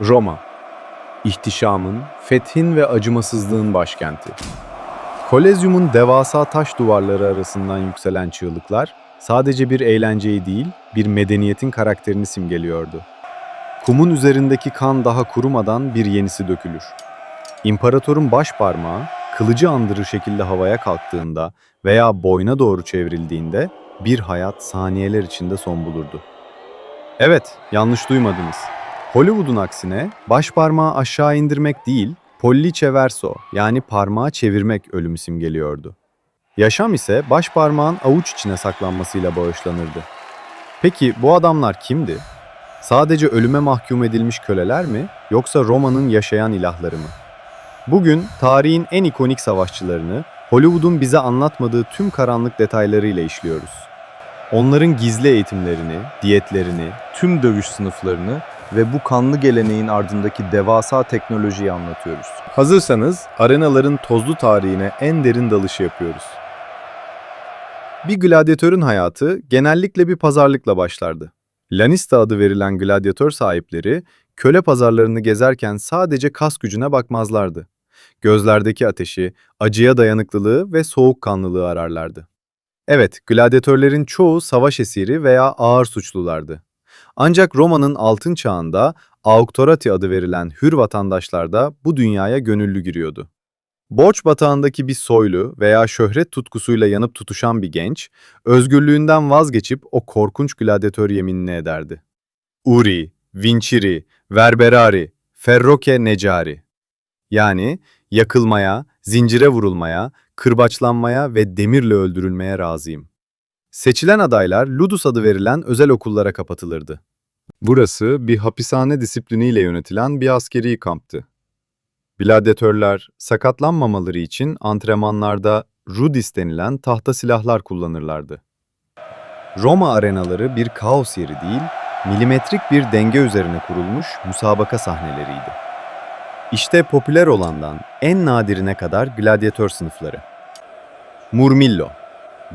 Roma, ihtişamın, fethin ve acımasızlığın başkenti. Kolezyumun devasa taş duvarları arasından yükselen çığlıklar, sadece bir eğlenceyi değil, bir medeniyetin karakterini simgeliyordu. Kumun üzerindeki kan daha kurumadan bir yenisi dökülür. İmparatorun baş parmağı, kılıcı andırır şekilde havaya kalktığında veya boyna doğru çevrildiğinde bir hayat saniyeler içinde son bulurdu. Evet, yanlış duymadınız. Hollywood'un aksine baş parmağı aşağı indirmek değil, pollice verso yani parmağı çevirmek ölümü simgeliyordu. Yaşam ise baş parmağın avuç içine saklanmasıyla bağışlanırdı. Peki bu adamlar kimdi? Sadece ölüme mahkum edilmiş köleler mi, yoksa Roma'nın yaşayan ilahları mı? Bugün tarihin en ikonik savaşçılarını, Hollywood'un bize anlatmadığı tüm karanlık detaylarıyla işliyoruz. Onların gizli eğitimlerini, diyetlerini, Tüm dövüş sınıflarını ve bu kanlı geleneğin ardındaki devasa teknolojiyi anlatıyoruz. hazırsanız arenaların tozlu tarihine en derin dalışı yapıyoruz. Bir gladyatörün hayatı genellikle bir pazarlıkla başlardı. Lanista adı verilen gladyatör sahipleri köle pazarlarını gezerken sadece kas gücüne bakmazlardı. Gözlerdeki ateşi, acıya dayanıklılığı ve soğukkanlılığı ararlardı. Evet, gladyatörlerin çoğu savaş esiri veya ağır suçlulardı. Ancak Roma'nın altın çağında auctorati adı verilen hür vatandaşlar da bu dünyaya gönüllü giriyordu. Borç batağındaki bir soylu veya şöhret tutkusuyla yanıp tutuşan bir genç, özgürlüğünden vazgeçip o korkunç gladyatör yeminini ederdi. Uri, Vinciri, Verberari, Ferroke Necari. Yani yakılmaya, zincire vurulmaya, kırbaçlanmaya ve demirle öldürülmeye razıyım. Seçilen adaylar Ludus adı verilen özel okullara kapatılırdı. Burası bir hapishane disipliniyle yönetilen bir askeri kamptı. Gladyatörler sakatlanmamaları için antrenmanlarda rudis denilen tahta silahlar kullanırlardı. Roma arenaları bir kaos yeri değil, milimetrik bir denge üzerine kurulmuş müsabaka sahneleriydi. İşte popüler olandan en nadirine kadar gladyatör sınıfları. Murmillo,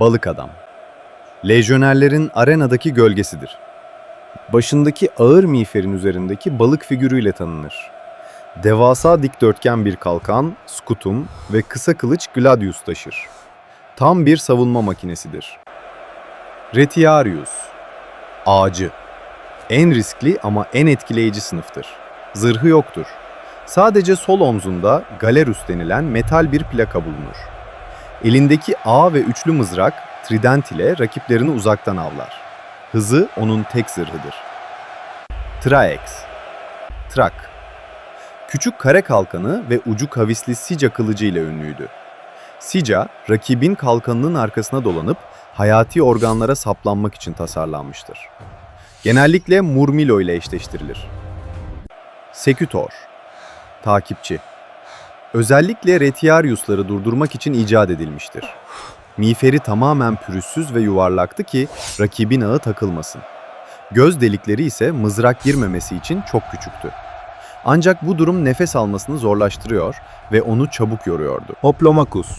balık adam. Lejyonerlerin arenadaki gölgesidir. Başındaki ağır miğferin üzerindeki balık figürüyle tanınır. Devasa dikdörtgen bir kalkan, skutum ve kısa kılıç gladius taşır. Tam bir savunma makinesidir. Retiarius, ağacı. En riskli ama en etkileyici sınıftır. Zırhı yoktur. Sadece sol omzunda galerus denilen metal bir plaka bulunur. Elindeki ağ ve üçlü mızrak, trident ile rakiplerini uzaktan avlar. Hızı onun tek zırhıdır. Traex, trak. Küçük kare kalkanı ve ucu kavisli Sica kılıcı ile ünlüydü. Sica, rakibin kalkanının arkasına dolanıp hayati organlara saplanmak için tasarlanmıştır. Genellikle Murmillo ile eşleştirilir. Secutor, takipçi. Özellikle Retiarius'ları durdurmak için icat edilmiştir. Miğferi tamamen pürüzsüz ve yuvarlaktı ki rakibin ağı takılmasın. Göz delikleri ise mızrak girmemesi için çok küçüktü. Ancak bu durum nefes almasını zorlaştırıyor ve onu çabuk yoruyordu. Hoplomachus.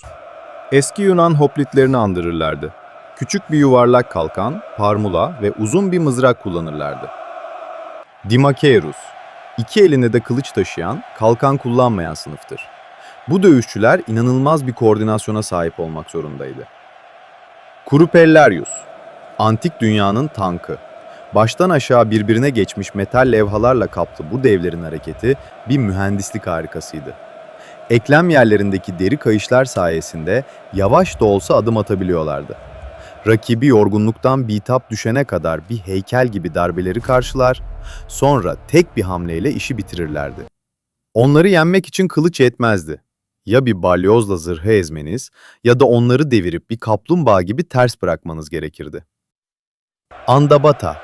Eski Yunan hoplitlerini andırırlardı. Küçük bir yuvarlak kalkan, parmula ve uzun bir mızrak kullanırlardı. Dimachierus. İki elinde de kılıç taşıyan, kalkan kullanmayan sınıftır. Bu dövüşçüler inanılmaz bir koordinasyona sahip olmak zorundaydı. Kurupellarius. Antik dünyanın tankı. Baştan aşağı birbirine geçmiş metal levhalarla kaplı bu devlerin hareketi bir mühendislik harikasıydı. Eklem yerlerindeki deri kayışlar sayesinde yavaş da olsa adım atabiliyorlardı. Rakibi yorgunluktan bitap düşene kadar bir heykel gibi darbeleri karşılar, sonra tek bir hamleyle işi bitirirlerdi. Onları yenmek için kılıç yetmezdi. Ya bir balyozla zırhı ezmeniz ya da onları devirip bir kaplumbağa gibi ters bırakmanız gerekirdi. Andabata,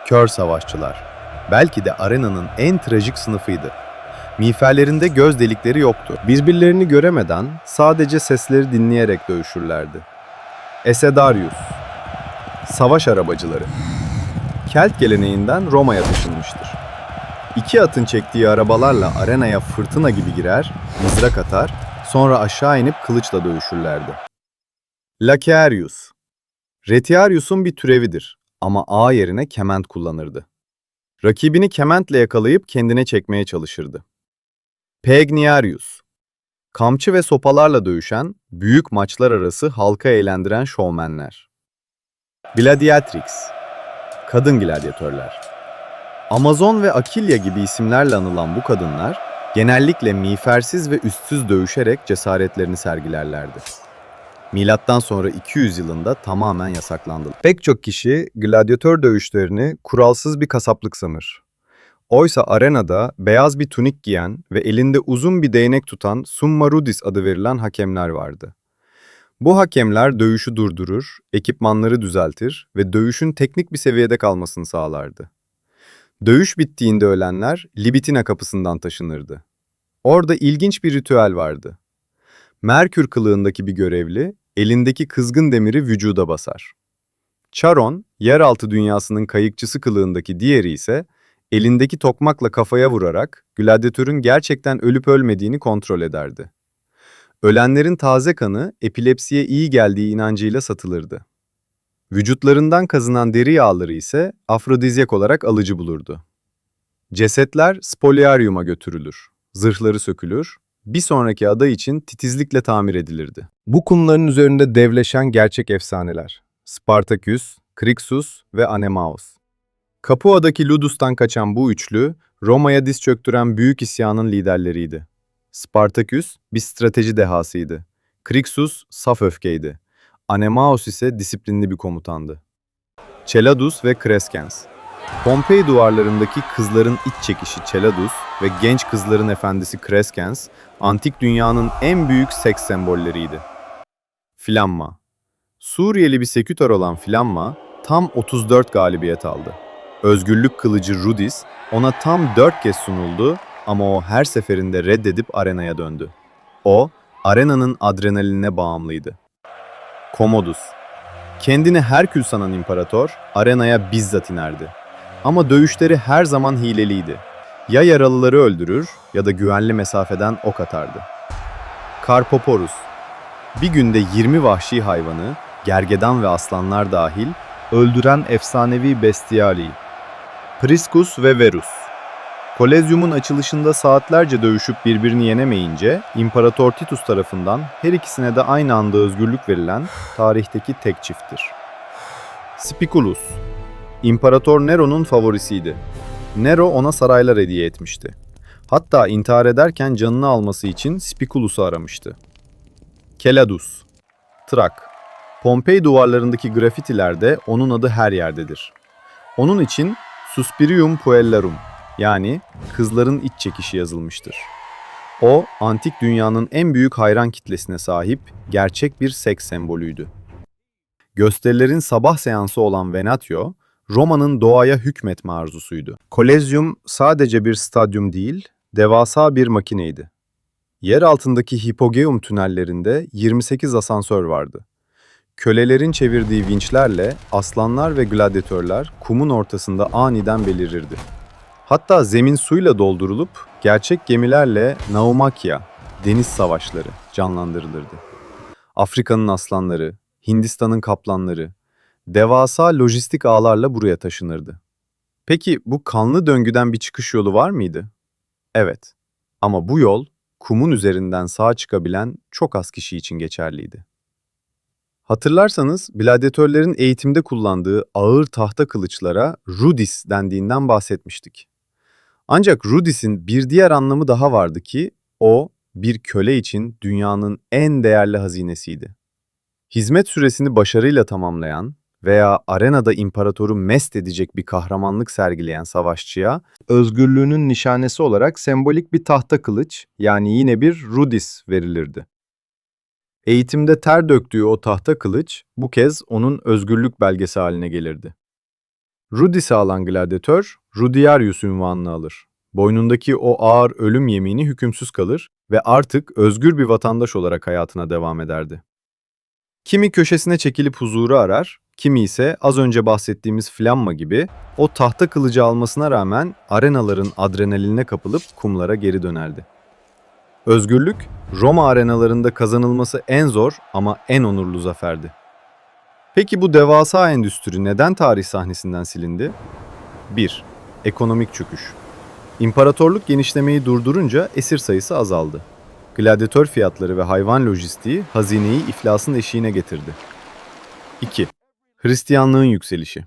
kör savaşçılar. Belki de arenanın en trajik sınıfıydı. Miğferlerinde göz delikleri yoktu. Birbirlerini göremeden sadece sesleri dinleyerek dövüşürlerdi. Esedarius, savaş arabacıları. Kelt geleneğinden Roma'ya taşınmıştır. İki atın çektiği arabalarla arenaya fırtına gibi girer, mızrak atar, sonra aşağı inip kılıçla dövüşürlerdi. Laquearius, Retiarius'un bir türevidir ama ağ yerine kement kullanırdı. Rakibini kementle yakalayıp kendine çekmeye çalışırdı. Pegniarius, kamçı ve sopalarla dövüşen, büyük maçlar arası halka eğlendiren şovmenler. Gladiatrix, kadın gladyatörler. Amazon ve Akilya gibi isimlerle anılan bu kadınlar, genellikle miğfersiz ve üstsüz dövüşerek cesaretlerini sergilerlerdi. Milattan sonra 200 yılında tamamen yasaklandı. Pek çok kişi gladyatör dövüşlerini kuralsız bir kasaplık sanır. Oysa arenada beyaz bir tunik giyen ve elinde uzun bir değnek tutan summa rudis adı verilen hakemler vardı. Bu hakemler dövüşü durdurur, ekipmanları düzeltir ve dövüşün teknik bir seviyede kalmasını sağlardı. Dövüş bittiğinde ölenler Libitina kapısından taşınırdı. Orada ilginç bir ritüel vardı. Merkür kılığındaki bir görevli, elindeki kızgın demiri vücuda basar. Charon, yeraltı dünyasının kayıkçısı kılığındaki diğeri ise, elindeki tokmakla kafaya vurarak gladyatörün gerçekten ölüp ölmediğini kontrol ederdi. Ölenlerin taze kanı epilepsiye iyi geldiği inancıyla satılırdı. Vücutlarından kazınan deri yağları ise afrodizyak olarak alıcı bulurdu. Cesetler spoliaryuma götürülür, zırhları sökülür, bir sonraki aday için titizlikle tamir edilirdi. Bu konuların üzerinde devleşen gerçek efsaneler. Spartaküs, Krixus ve Anemaus. Capua'daki Ludus'tan kaçan bu üçlü, Roma'ya diz çöktüren büyük isyanın liderleriydi. Spartaküs bir strateji dehasıydı. Krixus saf öfkeydi. Anemaus ise disiplinli bir komutandı. Celadus ve Crescens. Pompei duvarlarındaki kızların iç çekişi Celadus ve genç kızların efendisi Crescens, antik dünyanın en büyük seks sembolleriydi. Flamma. Suriyeli bir sekütör olan Flamma, tam 34 galibiyet aldı. Özgürlük kılıcı Rudis, ona tam 4 kez sunuldu ama o her seferinde reddedip arenaya döndü. O, arenanın adrenalinine bağımlıydı. Commodus. Kendini Herkül sanan imparator, arenaya bizzat inerdi. Ama dövüşleri her zaman hileliydi. Ya yaralıları öldürür ya da güvenli mesafeden ok atardı. Karpoporus. Bir günde 20 vahşi hayvanı, gergedan ve aslanlar dahil, öldüren efsanevi bestiari. Priscus ve Verus. Kolezyumun açılışında saatlerce dövüşüp birbirini yenemeyince, İmparator Titus tarafından her ikisine de aynı anda özgürlük verilen tarihteki tek çifttir. Spiculus. İmparator Nero'nun favorisiydi. Nero ona saraylar hediye etmişti. Hatta intihar ederken canını alması için Spiculus'u aramıştı. Celadus. Trak. Pompei duvarlarındaki grafitilerde onun adı her yerdedir. Onun için Suspirium Puellarum, yani kızların iç çekişi yazılmıştır. O, antik dünyanın en büyük hayran kitlesine sahip gerçek bir seks sembolüydü. Gösterilerin sabah seansı olan Venatio, Roma'nın doğaya hükmetme arzusuydu. Kolezyum sadece bir stadyum değil, devasa bir makineydi. Yer altındaki hipogeum tünellerinde 28 asansör vardı. Kölelerin çevirdiği vinçlerle aslanlar ve gladyatörler kumun ortasında aniden belirirdi. Hatta zemin suyla doldurulup gerçek gemilerle naumakia, deniz savaşları canlandırılırdı. Afrika'nın aslanları, Hindistan'ın kaplanları, devasa lojistik ağlarla buraya taşınırdı. Peki bu kanlı döngüden bir çıkış yolu var mıydı? Evet. Ama bu yol kumun üzerinden sağ çıkabilen çok az kişi için geçerliydi. Hatırlarsanız gladyatörlerin eğitimde kullandığı ağır tahta kılıçlara rudis dendiğinden bahsetmiştik. Ancak rudis'in bir diğer anlamı daha vardı ki o bir köle için dünyanın en değerli hazinesiydi. Hizmet süresini başarıyla tamamlayan veya arenada imparatoru mest edecek bir kahramanlık sergileyen savaşçıya Özgürlüğünün nişanesi olarak sembolik bir tahta kılıç, yani yine bir rudis verilirdi. eğitimde ter döktüğü o tahta kılıç bu kez onun özgürlük belgesi haline gelirdi. Rudis'i alan gladyatör, Rudiarius unvanını alır. Boynundaki o ağır ölüm yemini hükümsüz kalır ve artık özgür bir vatandaş olarak hayatına devam ederdi. Kimi köşesine çekilip huzuru arar, kimi ise az önce bahsettiğimiz Flamma gibi o tahta kılıcı almasına rağmen arenaların adrenalinine kapılıp kumlara geri dönerdi. Özgürlük, Roma arenalarında kazanılması en zor ama en onurlu zaferdi. Peki bu devasa endüstri neden tarih sahnesinden silindi? 1. Ekonomik çöküş. İmparatorluk genişlemeyi durdurunca esir sayısı azaldı. Gladyatör fiyatları ve hayvan lojistiği hazineyi iflasın eşiğine getirdi. 2. Hristiyanlığın yükselişi.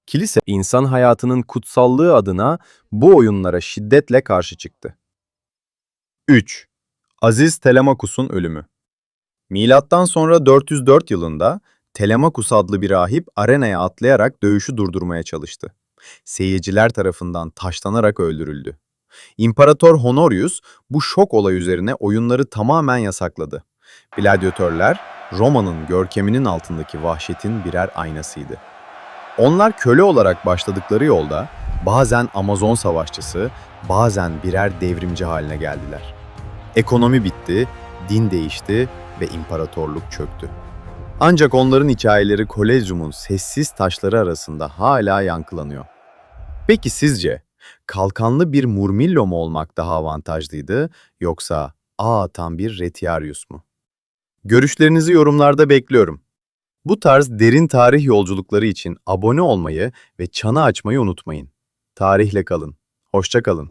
Kilise, insan hayatının kutsallığı adına bu oyunlara şiddetle karşı çıktı. 3. Aziz Telemakus'un ölümü. Milattan sonra 404 yılında Telemakus adlı bir rahip arenaya atlayarak dövüşü durdurmaya çalıştı. Seyirciler tarafından taşlanarak öldürüldü. İmparator Honorius bu şok olay üzerine oyunları tamamen yasakladı. Gladyatörler Roma'nın görkeminin altındaki vahşetin birer aynasıydı. Onlar köle olarak başladıkları yolda bazen Amazon savaşçısı, bazen birer devrimci haline geldiler. Ekonomi bitti, din değişti ve imparatorluk çöktü. Ancak onların hikayeleri Kolezyum'un sessiz taşları arasında hala yankılanıyor. Peki sizce kalkanlı bir Murmillo mu olmak daha avantajlıydı yoksa ağ atan bir Retiarius mu? Görüşlerinizi yorumlarda bekliyorum. Bu tarz derin tarih yolculukları için abone olmayı ve çanı açmayı unutmayın. Tarihle kalın. Hoşça kalın.